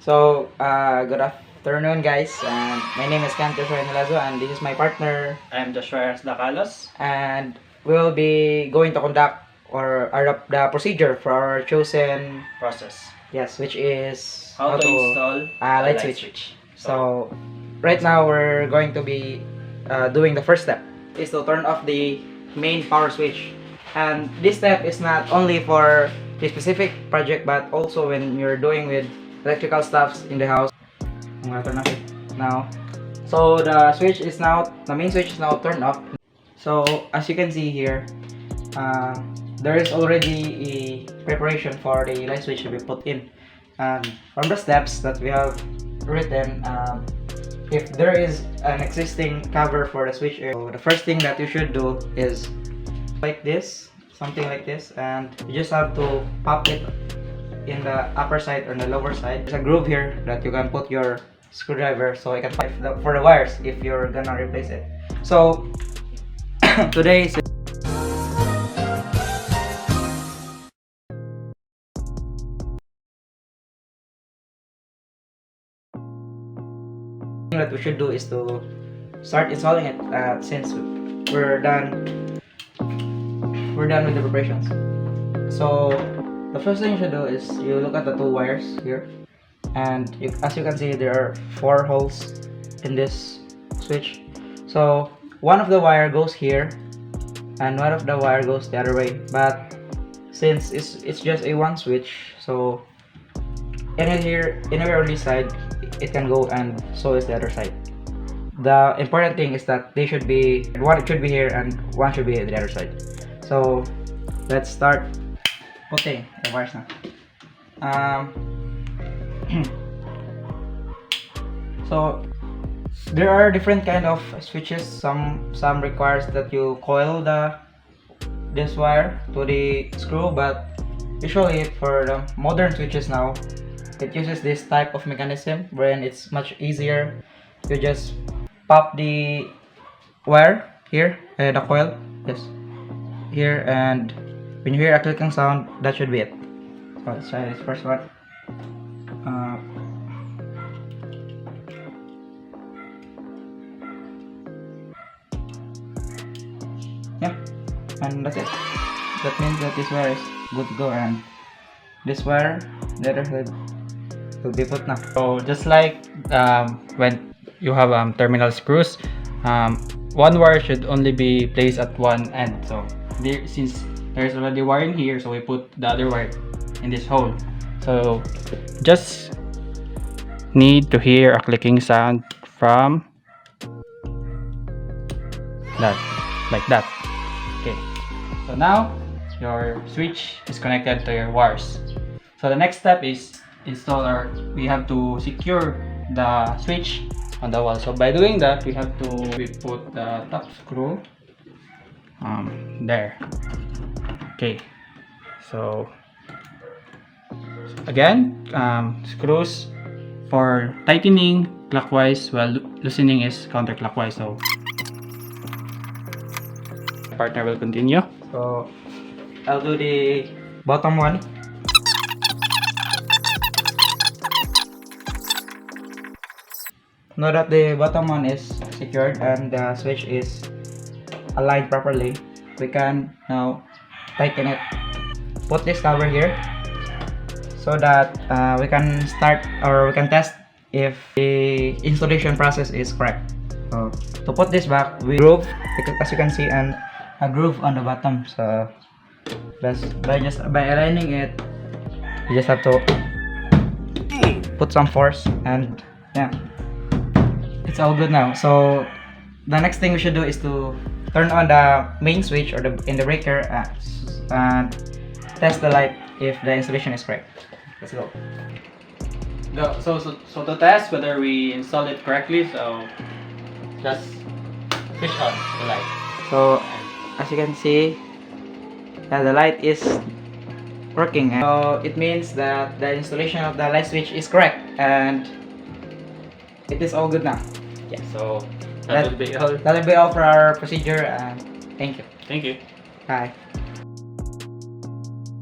Good afternoon, guys. And my name is Cantor Sorenelazo, and this is my partner. I'm Joshua Ernst Dacalos. And we'll be going to conduct the procedure for our chosen Process. yes, which is How to install a a light light switch. switch. So, right now we're going to be doing the first step is to turn off the main power switch. And this step is not only for the specific project, but also when you're doing with electrical stuffs in the house. I'm gonna turn off it now. So the main switch is now turned off. So as you can see here, there is already a preparation for the light switch to be put in. And from the steps that we have written, if there is an existing cover for the switch, so the first thing that you should do is like this, something like this, and you just have to pop it in the upper side or the lower side. There's a groove here that you can put your screwdriver so I can find for the wires if you're gonna replace it. So today is that we should do is to start installing it since we're done with the preparations. So the first thing you should do is you look at the two wires here, and as you can see, there are 4 holes in this switch. So one of the wire goes here and one of the wire goes the other way, but since it's just a one switch, so anywhere on this side it can go, and so is the other side. The important thing is that they should be one should be here and one should be at the other side. So let's start putting the wires now. So there are different kind of switches. Some requires that you coil this wire to the screw, but usually for the modern switches now, it uses this type of mechanism wherein it's much easier. You just pop the wire here, the coil, yes, here, and when you hear a clicking sound, that should be it. So let's try this first one. Yeah, and that's it. That means that this wire is good to go, and this wire, the other side, will be put now. So just like when you have terminal screws, one wire should only be placed at one end. So since there's already wiring here, so we put the other wire in this hole. So just need to hear a clicking sound from that, like that. Okay, so now your switch is connected to your wires. So the next step is we have to secure the switch on the wall. So by doing that, we put the top screw there. Okay, so again, screws for tightening clockwise while loosening is counterclockwise. So partner will continue. So I'll do the bottom one. Now that the bottom one is secured and the switch is aligned properly, we can now tighten it. Put this cover here so that we can start, or we can test if the installation process is correct. So to put this back, we groove, as you can see, and a groove on the bottom. So by aligning it, you just have to put some force, and yeah, it's all good now. So the next thing we should do is to turn on the main switch or in the breaker and test the light if the installation is correct. Let's go. So to test whether we install it correctly, so just switch on the light. So as you can see, the light is working. So it means that the installation of the light switch is correct, and it is all good now. Yeah. So that will be all. That will be all for our procedure, and thank you. Thank you. Bye.